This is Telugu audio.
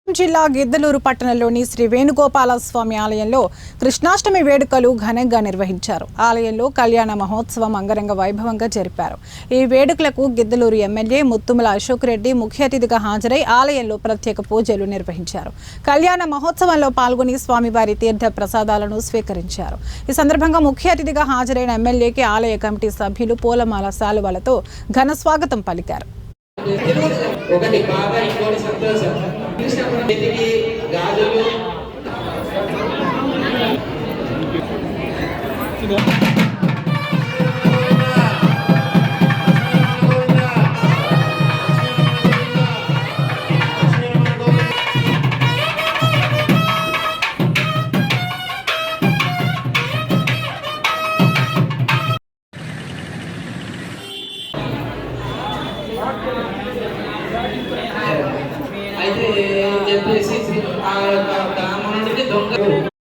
జిల్లా గిద్దలూరు పట్టణంలోని శ్రీ వేణుగోపాల స్వామి ఆలయంలో కృష్ణాష్టమి వేడుకలు ఘనంగా నిర్వహించారు. ఆలయంలో కళ్యాణ మహోత్సవం అంగరంగ వైభవంగా జరిపారు. ఈ వేడుకలకు గిద్దలూరు ఎమ్మెల్యే ముత్తుమల అశోక్ రెడ్డి ముఖ్య అతిథిగా హాజరై ఆలయంలో ప్రత్యేక పూజలు నిర్వహించారు. కళ్యాణ మహోత్సవంలో పాల్గొని స్వామివారి తీర్థ ప్రసాదాలను స్వీకరించారు. ఈ సందర్భంగా ముఖ్య అతిథిగా హాజరైన ఎమ్మెల్యేకి ఆలయ కమిటీ సభ్యులు పూలమాల శాలువలతో ఘన స్వాగతం పలికారు. ఒకటి బాధ ఇంకోటి సంతోషం చేతికి గాజులు అయితే చెప్పేసి ఆ గ్రామం నుండి దొంగ